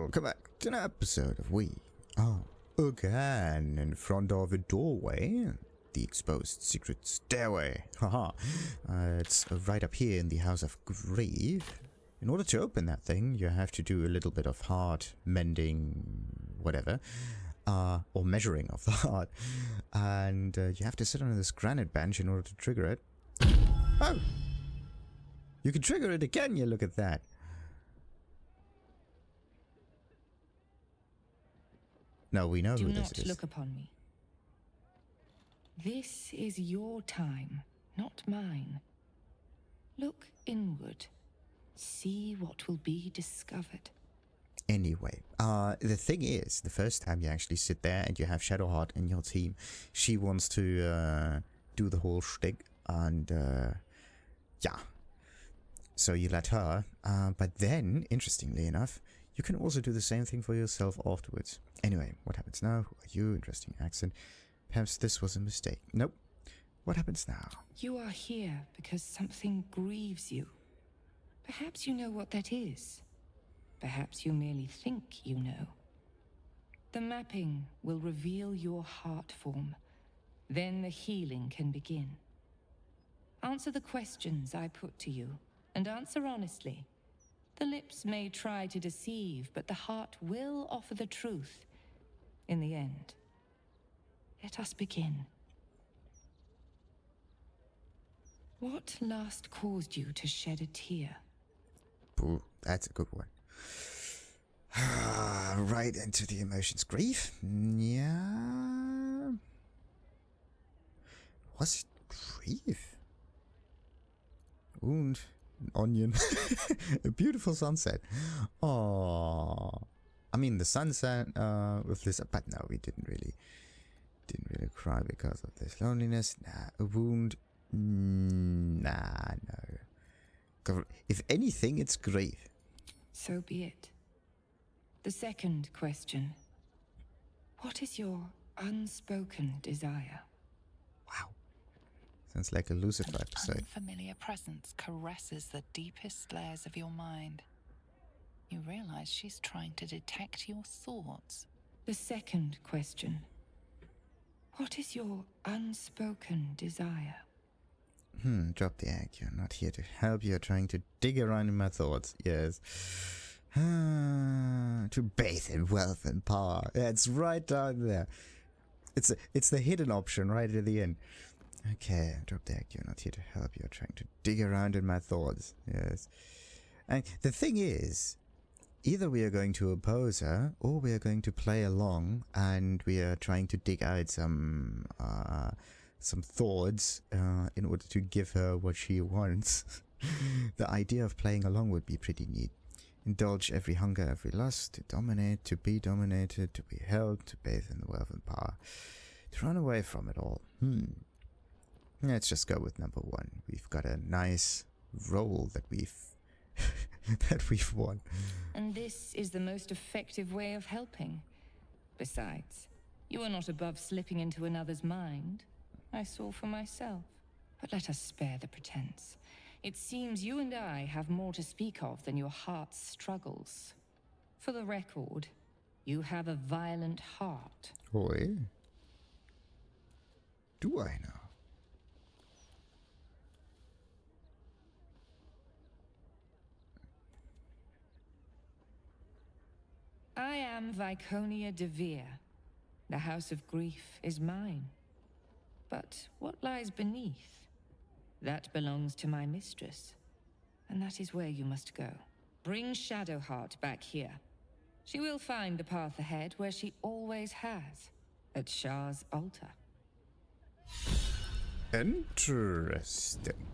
Welcome back to an episode of We Are Again in front of a doorway. The exposed secret stairway. Haha. It's right up here in the House of Grief. In order to open that thing, you have to do a little bit of heart mending, whatever, or measuring of the heart. And you have to sit on this granite bench in order to trigger it. Oh! You can trigger it again, you look at that. No, we know who this is. Do not look upon me. This is your time, not mine. Look inward. See what will be discovered. Anyway, the thing is, the first time you actually sit there and you have Shadowheart in your team, she wants to do the whole shtick, and yeah. So you let her, but then, interestingly enough, you can also do the same thing for yourself afterwards. Anyway, what happens now? Who are you? Interesting accent. Perhaps this was a mistake. Nope. What happens now? You are here because something grieves you. Perhaps you know what that is. Perhaps you merely think you know. The mapping will reveal your heart form. Then the healing can begin. Answer the questions I put to you, and answer honestly. The lips may try to deceive, but the heart will offer the truth in the end. Let us begin. What last caused you to shed a tear? Ooh, that's a good one. Right into the emotions. Grief? Yeah. Was it grief? Wound. An onion. A beautiful sunset. Oh, I mean the sunset with this, but no, we didn't really cry because of this loneliness. Nah, a wound. Nah, no. If anything, it's grief. So be it. The second question. What is your unspoken desire? Wow. Sounds like a Lucifer episode. An unfamiliar presence caresses the deepest layers of your mind. You realize she's trying to detect your thoughts. The second question. What is your unspoken desire? Drop the egg. You're not here to help. You're trying to dig around in my thoughts. Yes. To bathe in wealth and power. Yeah, it's right down there. It's the hidden option right at the end. Okay, drop the egg. You're not here to help. You're trying to dig around in my thoughts. Yes. And the thing is, either we are going to oppose her, or we are going to play along, and we are trying to dig out some thoughts in order to give her what she wants. The idea of playing along would be pretty neat. Indulge every hunger, every lust, to dominate, to be dominated, to be held, to bathe in the wealth and power, to run away from it all. Let's just go with number one. We've got a nice roll that we've won. And this is the most effective way of helping. Besides, you are not above slipping into another's mind. I saw for myself. But let us spare the pretense. It seems you and I have more to speak of than your heart's struggles. For the record, you have a violent heart. Oi. Do I know? I am Viconia DeVir. The House of Grief is mine. But what lies beneath? That belongs to my mistress. And that is where you must go. Bring Shadowheart back here. She will find the path ahead where she always has. At Shar's altar. Interesting.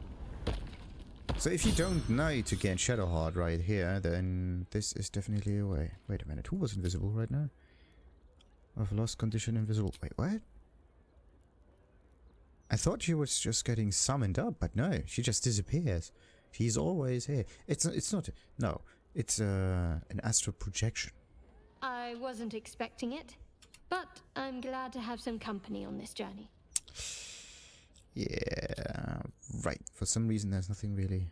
So if you don't know to get Shadowheart right here, then this is definitely a way. Wait a minute, who was invisible right now? I've lost condition invisible. Wait, what? I thought she was just getting summoned up, but no, she just disappears. She's always here. It's not. No, it's an astral projection. I wasn't expecting it, but I'm glad to have some company on this journey. Yeah, right. For some reason, there's nothing really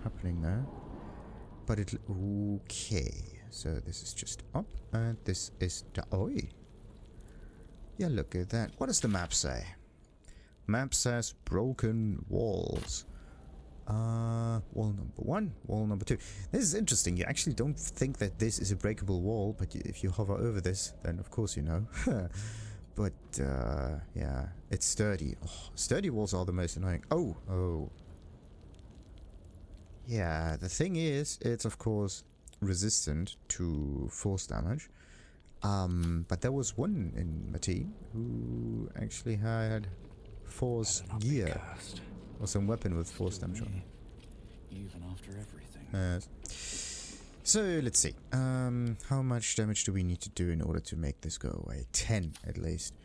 happening there. But it... Okay. So this is just up, and this is down. Oi. Yeah, look at that. What does the map say? Map says broken walls. Wall number 1, wall number 2. This is interesting. You actually don't think that this is a breakable wall, but if you hover over this, then of course you know. But, yeah, it's sturdy. Oh, sturdy walls are the most annoying. Oh. Yeah, the thing is, it's of course resistant to force damage. But there was one in my team who actually had force gear. Or some weapon with force damage on it. Even after everything. Yes. So, let's see. How much damage do we need to do in order to make this go away? 10, at least.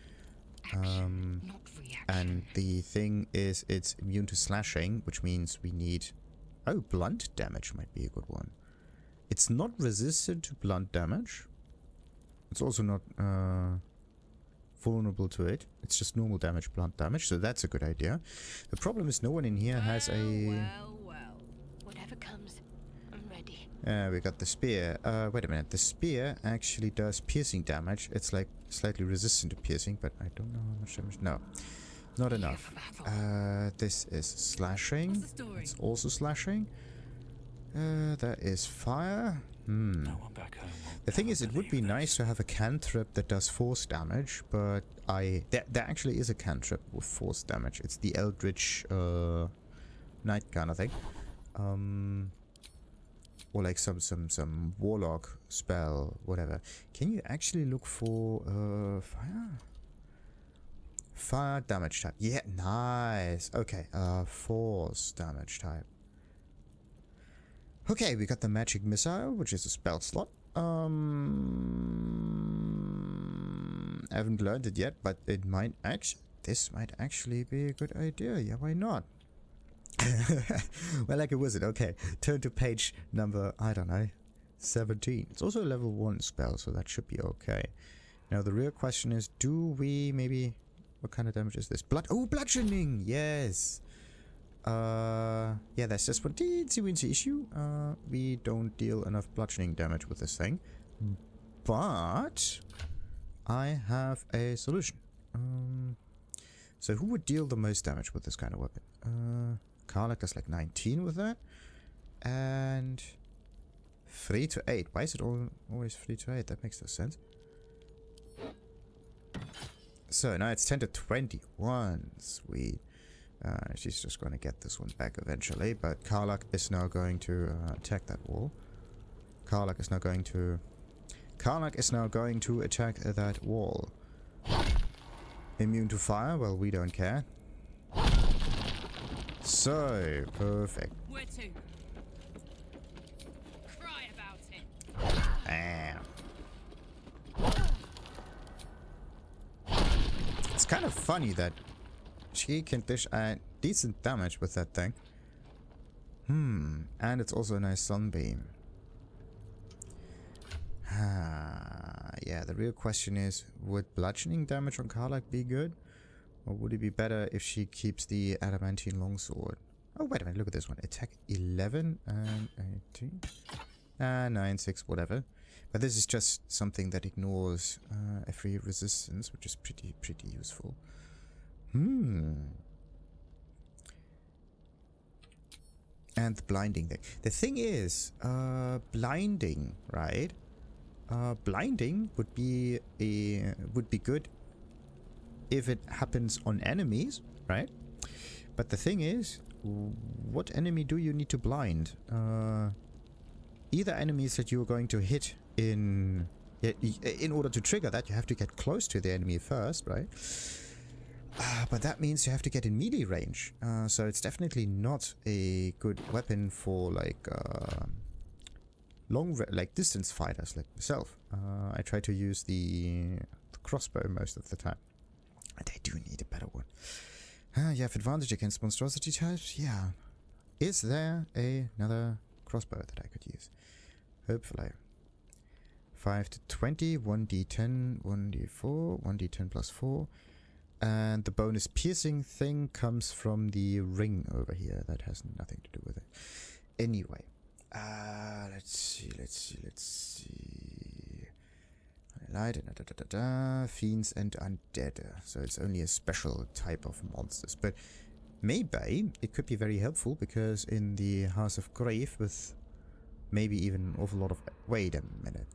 Action, not reaction. And the thing is, it's immune to slashing, which means we need... Oh, blunt damage might be a good one. It's not resistant to blunt damage. It's also not vulnerable to it. It's just normal damage, blunt damage, so that's a good idea. The problem is no one in here has a... Well. Whatever comes, I'm ready. We got the spear. Wait a minute. The spear actually does piercing damage. It's like slightly resistant to piercing, but I don't know how much damage. No, not enough. This is slashing. It's also slashing. That is fire. No one back home will The thing ever is, it would be believe nice this. to have a cantrip that does force damage, but there actually is a cantrip with force damage. It's the Eldritch Knight kind of thing. Or like some warlock spell, whatever. Can you actually look for fire? Fire damage type. Yeah, nice. Okay, force damage type. Okay, we got the magic missile, which is a spell slot. I haven't learned it yet, but it might actually... This might actually be a good idea. Yeah, why not? Well, like a wizard. Okay, turn to page number, I don't know, 17. It's also a level 1 spell, so that should be okay. Now, the real question is, do we maybe... What kind of damage is this? Bludgeoning! Yes! Yeah, that's just one teensy-weensy issue. We don't deal enough bludgeoning damage with this thing. But... I have a solution. So who would deal the most damage with this kind of weapon? Karlach does like 19 with that. And... 3 to 8. Why is it always 3 to 8? That makes no sense. So now it's 10 to 21. Sweet. She's just going to get this one back eventually. But Karlach is now going to attack that wall. Karlach is now going to attack that wall. Immune to fire? Well, we don't care. So, perfect. Where to? Cry about it. Bam. It's kind of funny that she can dish decent damage with that thing. And it's also a nice sunbeam. Yeah, the real question is, would bludgeoning damage on Karlach be good? Or would it be better if she keeps the adamantine longsword? Oh, wait a minute, look at this one. Attack 11 and 18. 9, 6, whatever. But this is just something that ignores every resistance, which is pretty useful. And the blinding thing. The thing is, blinding, right? Blinding would be good if it happens on enemies, right? But the thing is, what enemy do you need to blind? Either enemies that you are going to hit in order to trigger that, you have to get close to the enemy first, right? But that means you have to get in melee range. So it's definitely not a good weapon for like distance fighters like myself. I try to use the crossbow most of the time. And I do need a better one. You have advantage against monstrosity types? Yeah. Is there another crossbow that I could use? Hopefully. 5 to 20, 1d10, 1d4, 1d10 plus 4. And the bonus piercing thing comes from the ring over here. That has nothing to do with it. Anyway, Let's see. Light, fiends and undead. So it's only a special type of monsters. But maybe it could be very helpful because in the House of Grave with maybe even an awful lot of... Wait a minute.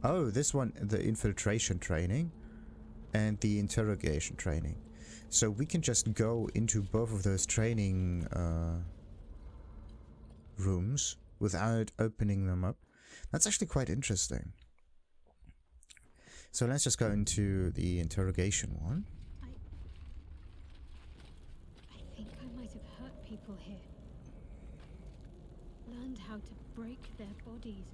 Oh, this one, the Infiltration training and the Interrogation training. So we can just go into both of those training rooms without opening them up. That's actually quite interesting. So let's just go into the Interrogation one. I think I might have hurt people here. Learned how to break their bodies.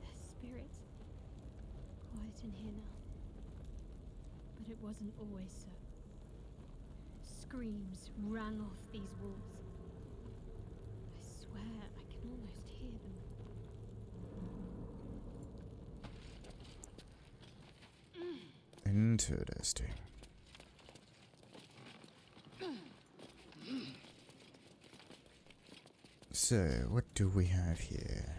Their spirits. Quiet in here now. But it wasn't always so. Screams rang off these walls. I swear I can almost hear them. Interesting. So, what do we have here?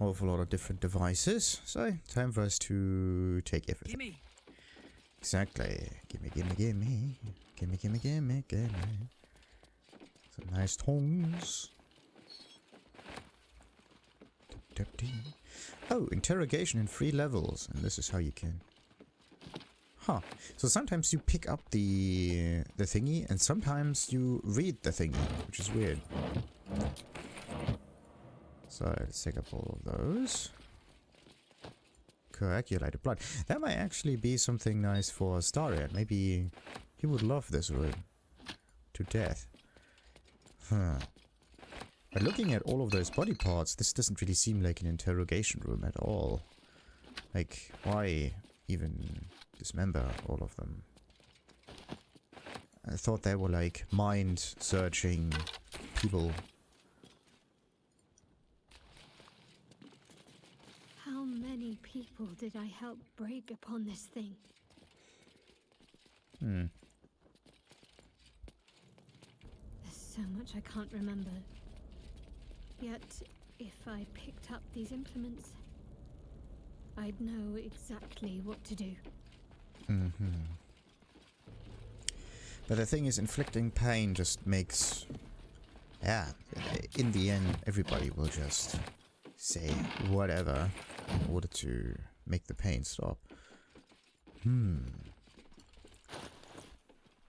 Awful lot of different devices. So, time for us to take everything. Gimme. Exactly. Gimme. Some nice tongs. Oh, interrogation in 3 levels. And this is how you can... Huh. So sometimes you pick up the thingy, and sometimes you read the thingy, which is weird. So let's take up all of those. Coagulated blood. That might actually be something nice for Larian. Maybe he would love this room to death. Huh. But looking at all of those body parts, this doesn't really seem like an interrogation room at all. Like, why even dismember all of them? I thought they were like mind-searching people. How many people did I help break upon this thing? There's so much I can't remember. Yet, if I picked up these implements, I'd know exactly what to do. But the thing is, inflicting pain just makes... Yeah, in the end, everybody will just say whatever in order to make the pain stop.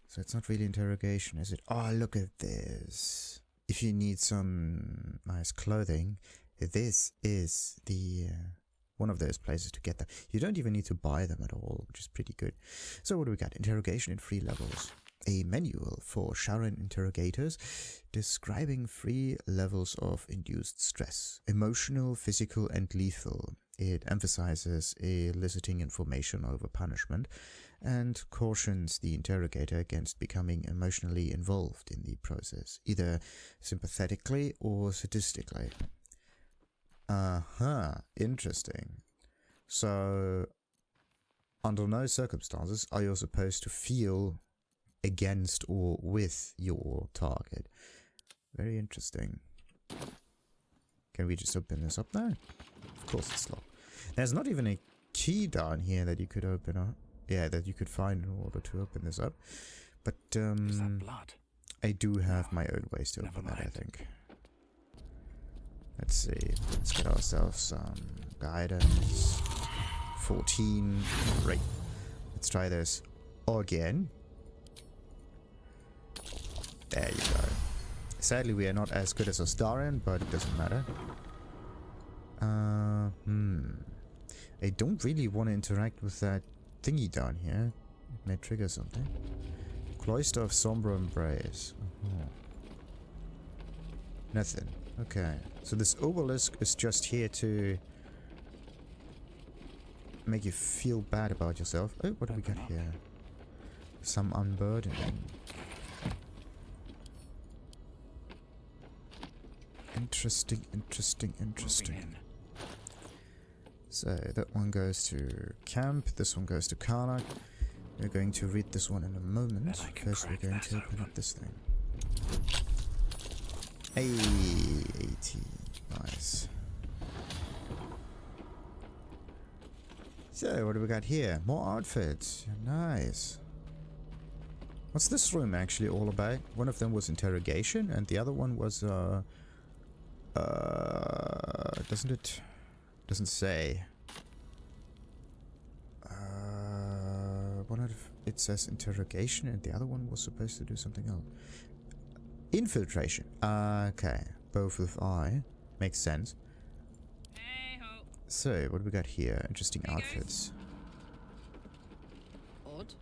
So it's not really interrogation, is it? Oh, look at this. If you need some nice clothing, this is the one of those places to get them. You don't even need to buy them at all, which is pretty good. So what do we got? Interrogation in 3 levels. A manual for Sharon interrogators describing 3 levels of induced stress: emotional, physical, and lethal. It emphasizes eliciting information over punishment and cautions the interrogator against becoming emotionally involved in the process, either sympathetically or sadistically. Interesting. So, under no circumstances are you supposed to feel against or with your target. Very interesting. Can we just open this up now? Of course it's locked. There's not even a key down here that you could open up. Yeah, that you could find in order to open this up. But Is that blood? I do have my own ways to open that, I think. Let's see. Let's get ourselves some guidance. 14. Great. Let's try this again. There you go. Sadly, we are not as good as Larian, but it doesn't matter. I don't really want to interact with that thingy down here. It may trigger something. Cloister of Sombre Embrace. Nothing. Okay. So this obelisk is just here to make you feel bad about yourself. Oh, what do we got here? Some unburdening. Interesting. So that one goes to camp, this one goes to Karnak. We're going to read this one in a moment. Bet I can First, we're crack going that to open open. up this thing. Hey, 80. Nice. So, what do we got here? More outfits. Nice. What's this room actually all about? One of them was interrogation, and the other one was, doesn't say. One of it says interrogation, and the other one was supposed to do something else. Infiltration. Okay, both with I. Makes sense. Hey-ho. So, what do we got here? Interesting outfits. Odd.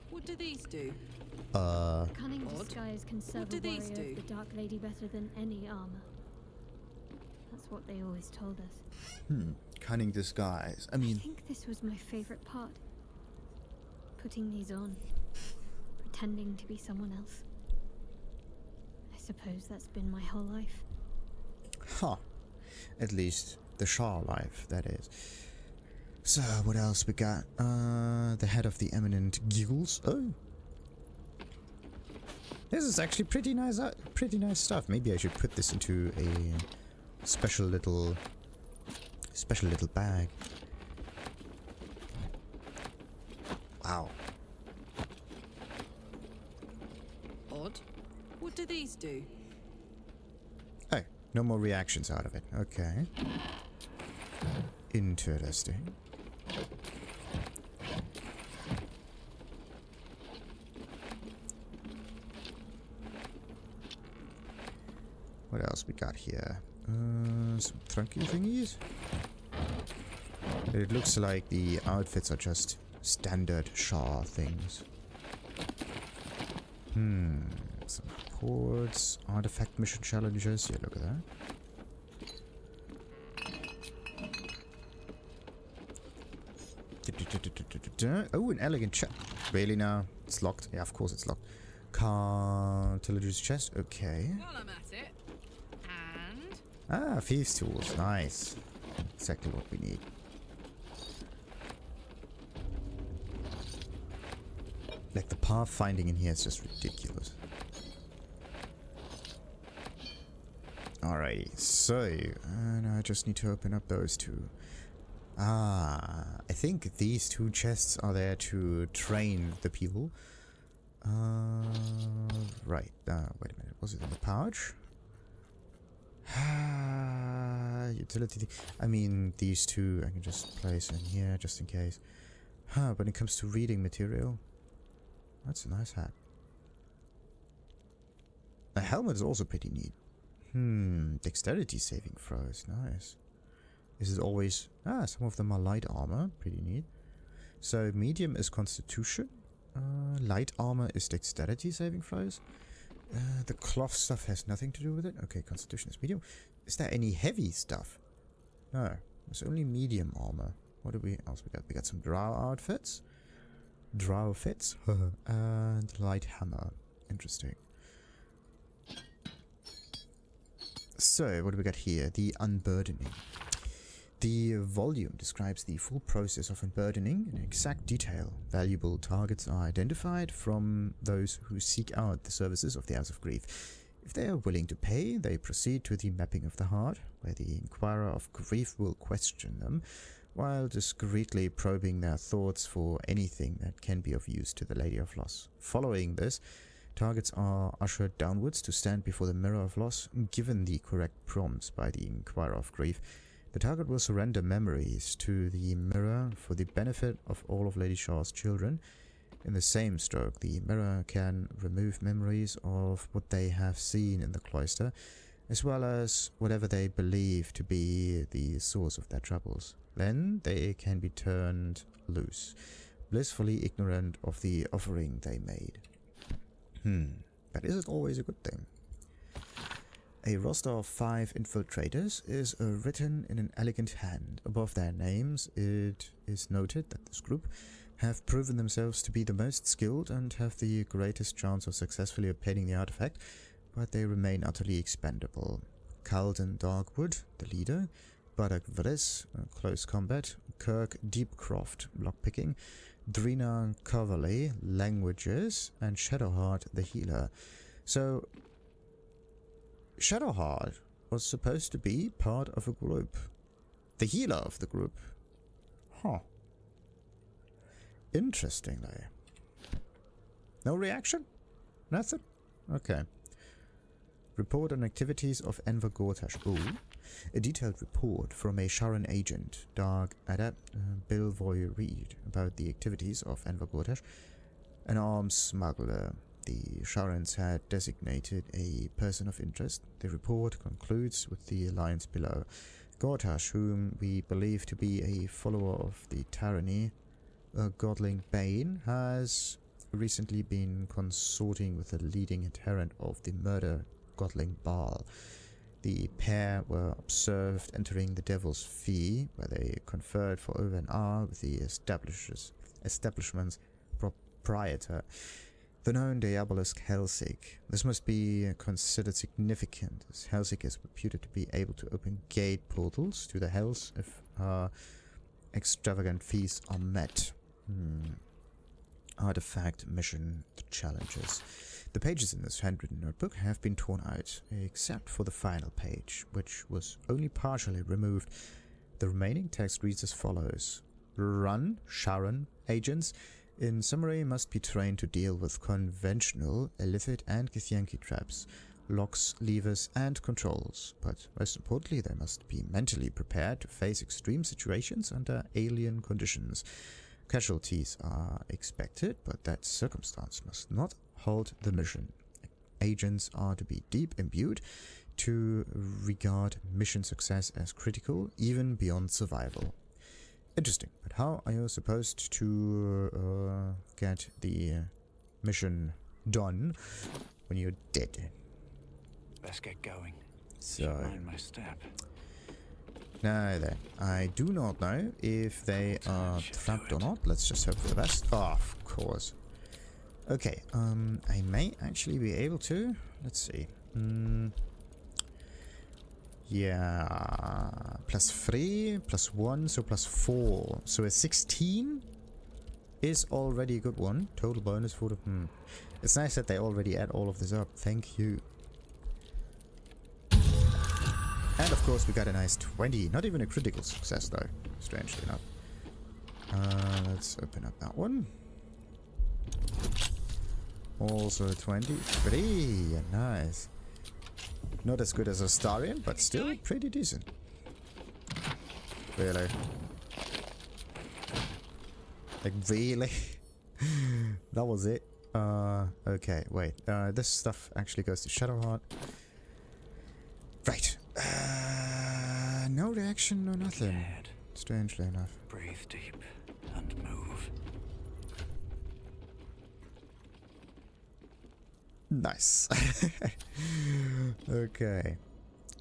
What do these do? Cunning Odd. disguise can serve What do a these warrior do? of the Dark Lady better than any armor. That's what they always told us. Cunning disguise. I I mean, think this was my favorite part. Putting these on. Pretending to be someone else. I suppose that's been my whole life. huh. At least the Shar life, that is. So, what else we got? The head of the eminent guilds. Oh. This is actually pretty nice stuff. Maybe I should put this into a special little bag. Wow. Odd. What do these do? Oh, no more reactions out of it. Okay. Interesting. What else we got here? Some trunky thingies? It looks like the outfits are just standard Shar things. Some reports, artifact mission challenges. Yeah, look at that. Oh, an elegant chest. Really now? It's locked. Yeah, of course it's locked. Cartilage's chest. Okay. While I'm at it. And Ah, thieves' tools. Nice. Exactly what we need. Like, the pathfinding in here is just ridiculous. Alrighty, so, now I just need to open up those two. Ah, I think these two chests are there to train the people. Right, wait a minute, was it in the pouch? Utility, I mean, these two I can just place in here just in case. When it comes to reading material, that's a nice hat. The helmet is also pretty neat. Dexterity saving throws, nice. Is it always... some of them are light armor, pretty neat. So medium is constitution. Light armor is dexterity saving throws. The cloth stuff has nothing to do with it. Okay, constitution is medium. Is there any heavy stuff? No, it's only medium armor. What do we else we got? We got some drow outfits. Drow fits. And light hammer. Interesting. So, what do we got here? The Unburdening. The volume describes the full process of unburdening in exact detail. Valuable targets are identified from those who seek out the services of the House of Grief. If they are willing to pay, they proceed to the mapping of the heart, where the Inquirer of Grief will question them, while discreetly probing their thoughts for anything that can be of use to the Lady of Loss. Following this, targets are ushered downwards to stand before the Mirror of Loss, given the correct prompts by the Inquirer of Grief. The target will surrender memories to the mirror for the benefit of all of Lady Shar's children. In the same stroke, the mirror can remove memories of what they have seen in the cloister, as well as whatever they believe to be the source of their troubles. Then they can be turned loose, blissfully ignorant of the offering they made. But is it always a good thing? A roster of 5 infiltrators is written in an elegant hand. Above their names, it is noted that this group have proven themselves to be the most skilled and have the greatest chance of successfully obtaining the artifact, but they remain utterly expendable. Calden Darkwood, the leader, Barak Vres, close combat, Kirk Deepcroft, lockpicking, Drina Coverley, Languages, and Shadowheart, the healer. So, Shadowheart was supposed to be part of a group. The healer of the group. Huh. Interestingly. No reaction? Nothing? Okay. Report on activities of Enver Gortash. Ooh. A detailed report from a Sharan agent, Dark Adept Bilvoy Reed, about the activities of Enver Gortash, an arms smuggler. The Sharans had designated a person of interest. The report concludes with the alliance below. Gortash, whom we believe to be a follower of the tyranny, Godling Bane, has recently been consorting with the leading adherent of the murder, Godling Baal. The pair were observed entering the Devil's Fee, where they conferred for over an hour with the establishment's proprietor, the known diabolisk Helsig. This must be considered significant, as Helsig is reputed to be able to open gate portals to the Hells if extravagant fees are met. Artefact mission challenges. The pages in this handwritten notebook have been torn out, except for the final page, which was only partially removed. The remaining text reads as follows. Run, Sharan, agents, in summary, must be trained to deal with conventional Illithid and Githyanki traps, locks, levers, and controls, but most importantly, they must be mentally prepared to face extreme situations under alien conditions. Casualties are expected, but that circumstance must not halt the mission. Agents are to be deep imbued to regard mission success as critical, even beyond survival. Interesting, but how are you supposed to get the mission done when you're dead? Let's get going. So, mind my step. now then, I do not know if they are trapped or not. Let's just hope for the best. Oh, of course. Okay, I may actually be able to. Let's see. Yeah, +3, +1, so +4. So a 16 is already a good one. Total bonus for the... It's nice that they already add all of this up. Thank you. And of course we got a nice 20. Not even a critical success though, strangely enough. Let's open up that one. Also 23. Nice. Not as good as Astarian, but still pretty decent. Really? Like, really? That was it? Okay, wait. This stuff actually goes to Shadowheart. Right. No reaction, no nothing. Strangely enough. Breathe deep and move. Nice. Okay.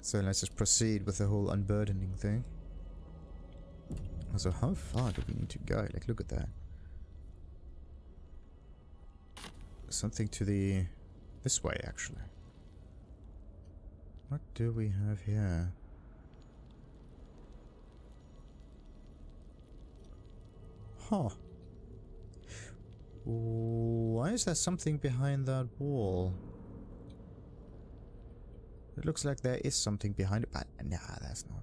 So let's just proceed with the whole unburdening thing. Also, how far do we need to go? Like, look at that. Something to the... this way, actually. What do we have here? Huh. Why is there something behind that wall? It looks like there is something behind it, but nah, that's not.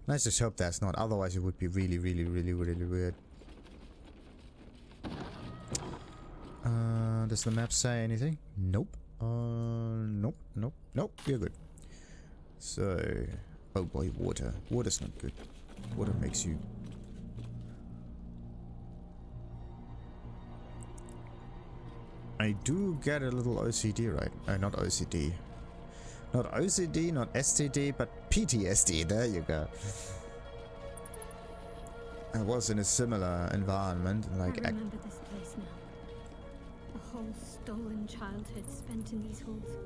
Let's just hope that's not, otherwise it would be really, really, really, really weird. Does the map say anything? Nope. Nope, nope, nope, you're good. So, oh boy, water. Water's not good. Water makes you... I do get a little OCD, right? Not OCD. Not OCD, not STD, but PTSD. There you go. I was in a similar environment, like... I remember this place now. A whole stolen childhood spent in these halls.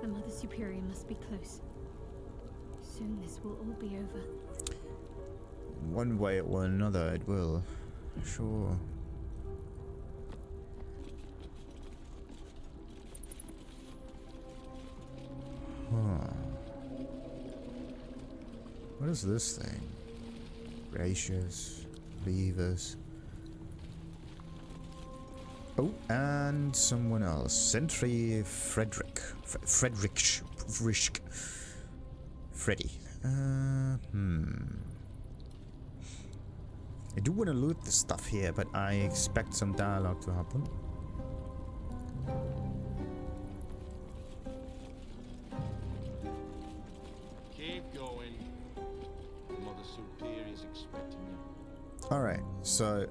The Mother Superior must be close. Soon this will all be over. One way or another it will. Sure. Huh. What is this thing? Gracious. Levers. Oh, and someone else. Sentry Frederick. Freddy. I do want to loot the stuff here, but I expect some dialogue to happen. Keep going. Mother Superior is expecting you. Alright, so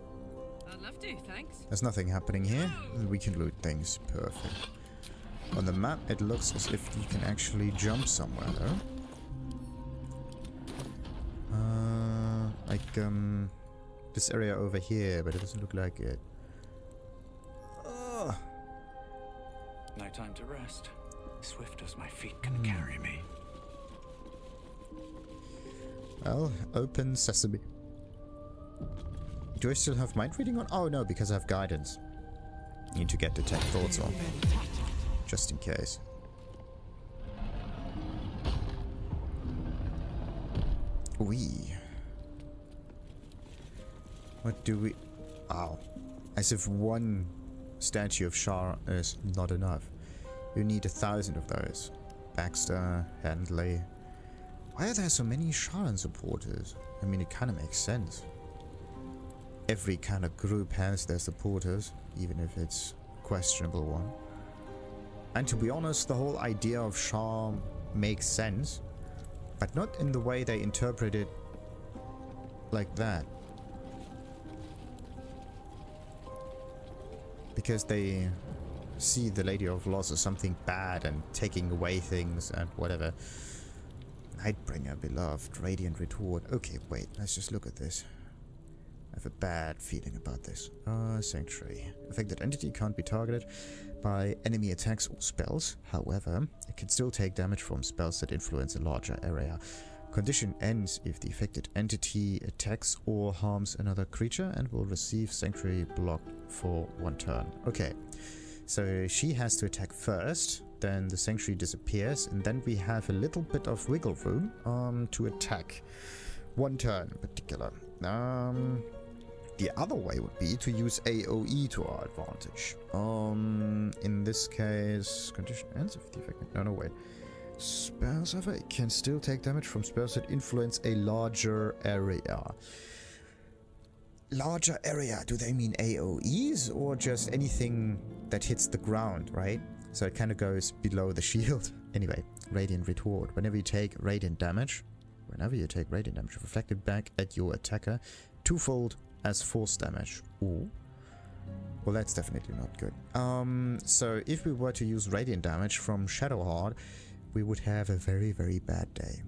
I'd love to, thanks. there's nothing happening here. We can loot things. Perfect. On the map, it looks as if you can actually jump somewhere, though. This area over here, but it doesn't look like it. No time to rest. Swift as my feet can carry me. Well, open sesame. Do I still have mind reading on? Oh no, because I have guidance. Need to get detect thoughts on. Just in case. What do we... Ow. As if one statue of Shar is not enough. You need 1,000 of those. Baxter, Handley. Why are there so many Sharan supporters? I mean, it kind of makes sense. Every kind of group has their supporters, even if it's a questionable one. And to be honest, the whole idea of Shar makes sense, but not in the way they interpret it like that. Because they see the Lady of Loss as something bad and taking away things and whatever. Nightbringer, beloved, radiant retort. Okay, wait, let's just look at this. I have a bad feeling about this. Sanctuary. Affected entity can't be targeted by enemy attacks or spells. However, it can still take damage from spells that influence a larger area. Condition ends if the affected entity attacks or harms another creature and will receive Sanctuary blocked for 1 turn. Okay, so she has to attack first, then the Sanctuary disappears, and then we have a little bit of wiggle room to attack 1 turn in particular. The other way would be to use AoE to our advantage. In this case, condition ends if the affected... No, wait. Spells of it can still take damage from spells that influence a larger area. Larger area, do they mean AoEs or just anything that hits the ground, right? So it kind of goes below the shield. Anyway, Radiant Retort. Whenever you take radiant damage, reflected back at your attacker, 2-fold as force damage. Ooh. Well, that's definitely not good. So if we were to use radiant damage from Shadowheart, we would have a very, very bad day.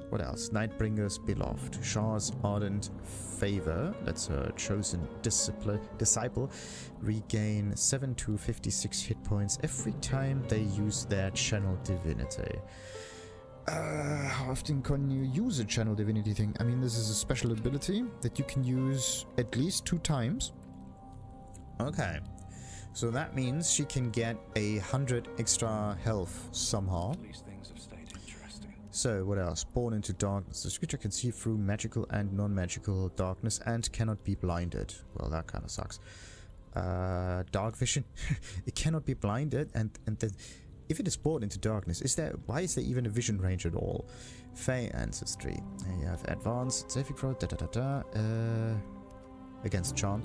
What else? Nightbringer's Beloved. Shar's Ardent Favor. That's her chosen disciple. Regain 7 to 56 hit points every time they use their Channel Divinity. How often can you use a Channel Divinity thing? I mean, this is a special ability that you can use at least 2 times. Okay. So that means she can get 100 extra health somehow. At least things have stayed interesting. So what else? Born into darkness. This creature can see through magical and non-magical darkness and cannot be blinded. Well, that kind of sucks. Dark vision. It cannot be blinded, and then if it is born into darkness, why is there even a vision range at all? Fey ancestry. You have advanced saving throw. Against charm.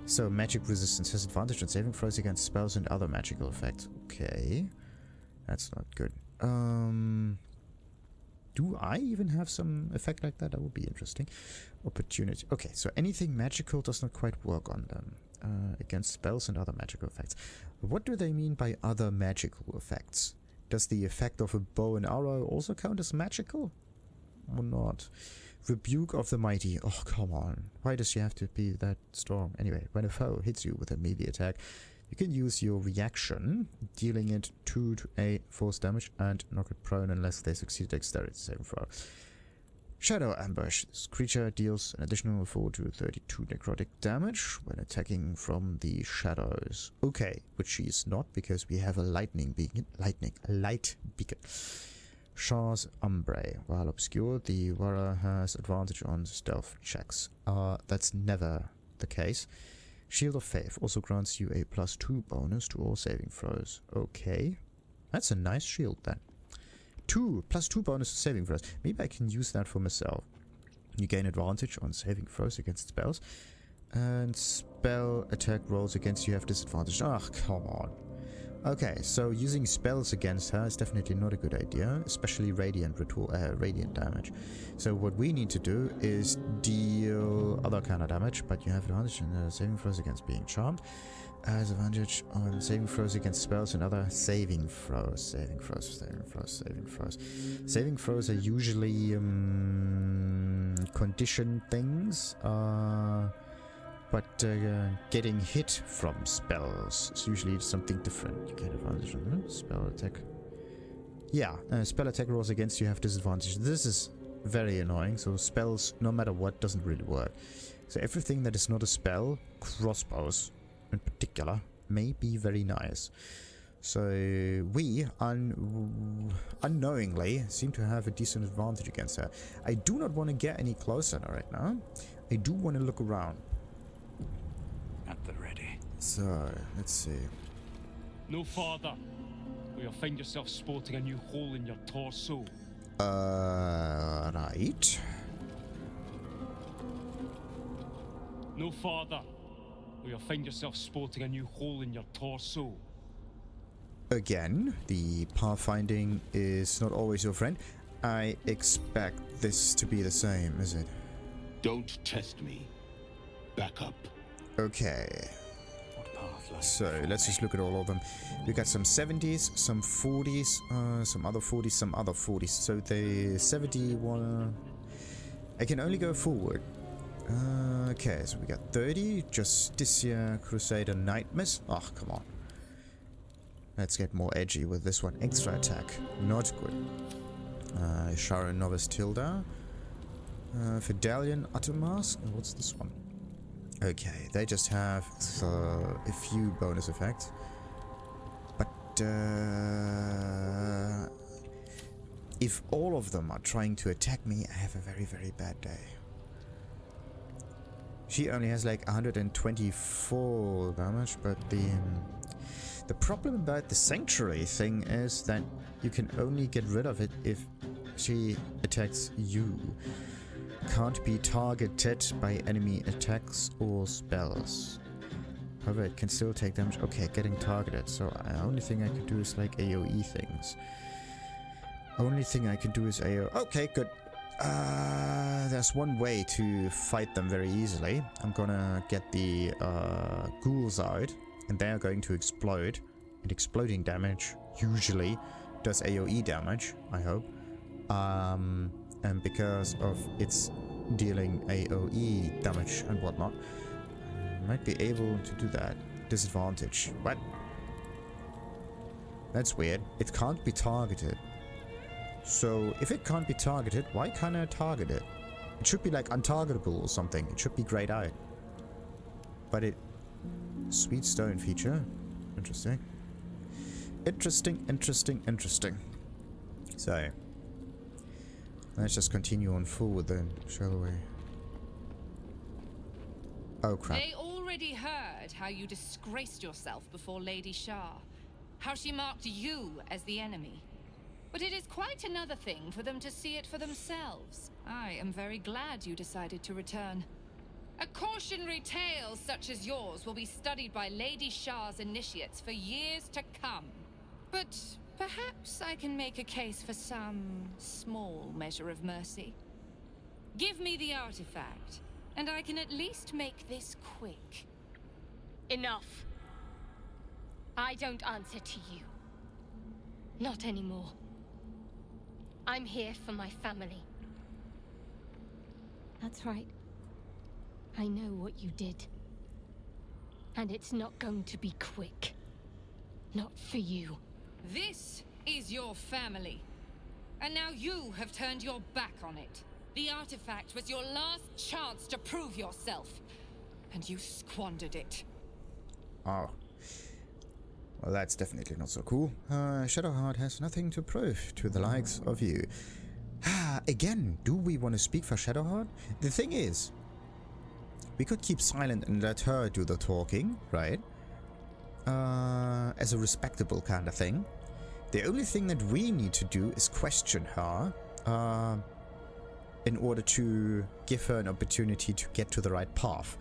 So magic resistance has advantage on saving throws against spells and other magical effects. Okay. That's not good. Do I even have some effect like that? That would be interesting. Opportunity. Okay, so anything magical does not quite work on them. Against spells and other magical effects. What do they mean by other magical effects? Does the effect of a bow and arrow also count as magical? Or not? Rebuke of the Mighty. Oh, come on. Why does she have to be that strong? Anyway, when a foe hits you with a melee attack, you can use your reaction, dealing it 2 to 8 force damage and knock it prone unless they succeed dexterity saving throw. Shadow Ambush. This creature deals an additional 4 to 32 necrotic damage when attacking from the shadows. Okay, which she is not because we have a light beacon. Shar's Umbre. While obscured, the wearer has advantage on stealth checks. That's never the case. Shield of Faith also grants you a +2 bonus to all saving throws. Okay. That's a nice shield then. +2 bonus to saving throws. Maybe I can use that for myself. You gain advantage on saving throws against spells. And spell attack rolls against you have disadvantage. Ah, come on. Okay, so using spells against her is definitely not a good idea, especially radiant damage. So what we need to do is deal other kind of damage, but you have advantage in saving throws against being charmed. Has advantage on saving throws against spells and other saving throws. Saving throws are usually conditioned things. But getting hit from spells is usually something different. You get advantage on spell attack. Yeah, spell attack rolls against you have disadvantage. This is very annoying. So spells, no matter what, doesn't really work. So everything that is not a spell, crossbows in particular, may be very nice. So we, unknowingly, seem to have a decent advantage against her. I do not want to get any closer right now. I do want to look around. At the ready. So, let's see. No farther, or you'll find yourself sporting a new hole in your torso. Right. No farther, or you'll find yourself sporting a new hole in your torso. Again, the pathfinding is not always your friend. I expect this to be the same, is it? Don't test me. Back up. Okay. What path lies So before let's me? just look at all of them. We got some 70s, some 40s, some other 40s, some other 40s. So the 71. I can only go forward. Okay, so we got 30. Justicia, Crusader, Night Mist. Oh, come on. Let's get more edgy with this one. Extra attack. Not good. Shar, Novice, Tilda. Fidelian, Uttermask. What's this one? Okay, they just have a few bonus effects. But if all of them are trying to attack me, I have a very, very bad day. She only has like 124 damage, but the problem about the Sanctuary thing is that you can only get rid of it if she attacks you. Can't be targeted by enemy attacks or spells. However, it can still take damage. Okay, getting targeted. So the only thing I can do is like AoE things. Only thing I can do is AoE. Okay, good. There's one way to fight them very easily. I'm gonna get the ghouls out, and they are going to explode. And exploding damage usually does AoE damage, I hope. And because of its dealing AoE damage and whatnot, I might be able to do that. Disadvantage. What? That's weird. It can't be targeted. So, if it can't be targeted, why can't I target it? It should be like untargetable or something. It should be grayed out. But it... Sweet stone feature. Interesting. Interesting. So... Let's just continue on forward then, shall we? Oh crap. They already heard how you disgraced yourself before Lady Shar. How she marked you as the enemy. But it is quite another thing for them to see it for themselves. I am very glad you decided to return. A cautionary tale such as yours will be studied by Lady Shar's initiates for years to come. But... perhaps I can make a case for some small measure of mercy. Give me the artifact, and I can at least make this quick. Enough. I don't answer to you. Not anymore. I'm here for my family. That's right. I know what you did. And it's not going to be quick. Not for you. This is your family. And now you have turned your back on it. The artifact was your last chance to prove yourself. And you squandered it. Oh. Well, that's definitely not so cool. Shadowheart has nothing to prove to the likes of you. Again, do we want to speak for Shadowheart? The thing is, we could keep silent and let her do the talking, right? As a respectable kind of thing. The only thing that we need to do is question her, in order to give her an opportunity to get to the right path.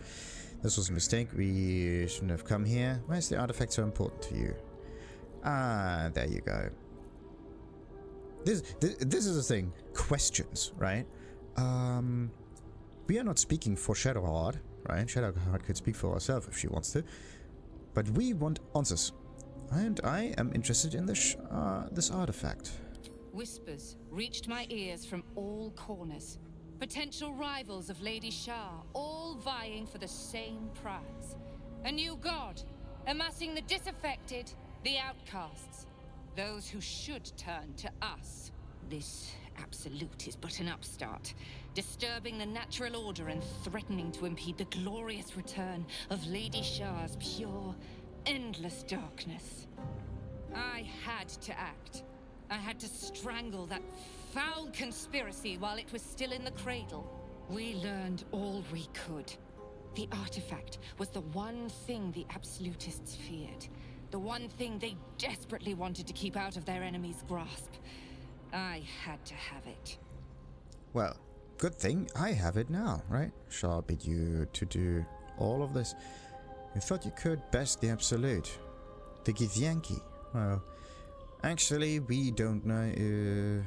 This was a mistake. We shouldn't have come here. Why is the artifact so important to you? There you go. This is the thing. Questions, right? We are not speaking for Shadowheart, right? Shadowheart could speak for herself if she wants to. But we want answers. And I am interested in this artifact. Whispers reached my ears from all corners. Potential rivals of Lady Shar, all vying for the same prize. A new god, amassing the disaffected, the outcasts. Those who should turn to us. This absolute is but an upstart, disturbing the natural order and threatening to impede the glorious return of Lady Shar's pure, endless darkness. I had to act. I had to strangle that foul conspiracy while it was still in the cradle. We learned all we could. The artifact was the one thing the absolutists feared. The one thing they desperately wanted to keep out of their enemy's grasp. I had to have it. Well, good thing I have it now, right? Shar bid you to do all of this. You thought you could best the absolute. The Githyanki. Well, actually, we don't know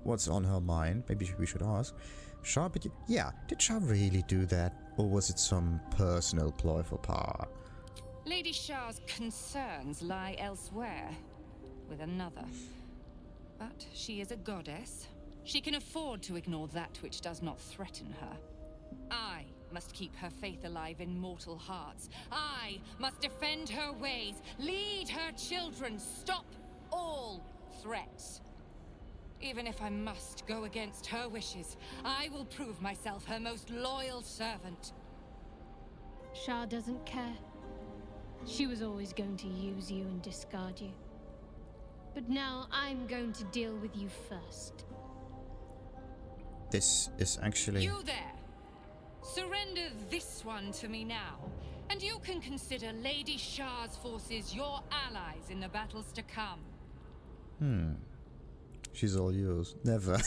what's on her mind. Maybe we should ask. Shar bid you... Yeah, did Shar really do that? Or was it some personal ploy for power? Lady Shar's concerns lie elsewhere, with another. But she is a goddess. She can afford to ignore that which does not threaten her. I must keep her faith alive in mortal hearts. I must defend her ways, lead her children, stop all threats. Even if I must go against her wishes, I will prove myself her most loyal servant. Shar doesn't care. She was always going to use you and discard you. But now I'm going to deal with you first. This is actually... You there! Surrender this one to me now, and you can consider Lady Shar's forces your allies in the battles to come. She's all yours. Never.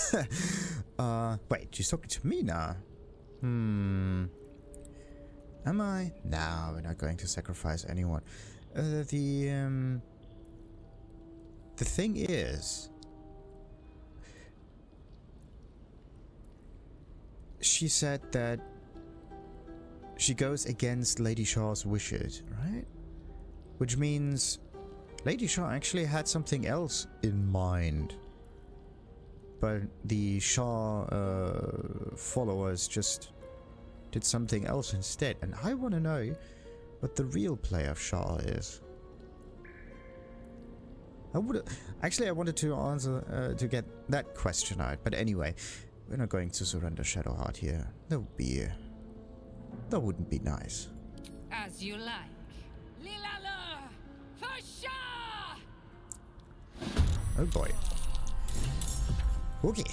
Wait, she's talking to me now. Am I? No, we're not going to sacrifice anyone. The thing is... She said that she goes against Lady Shar's wishes, right? Which means Lady Shar actually had something else in mind. But the Shar followers just did something else instead. And I want to know what the real play of Shar is. I wanted to answer to get that question out. But anyway, we're not going to surrender Shadowheart here. That wouldn't be nice. As you like. Lilala! For Shar! Oh boy. Okay.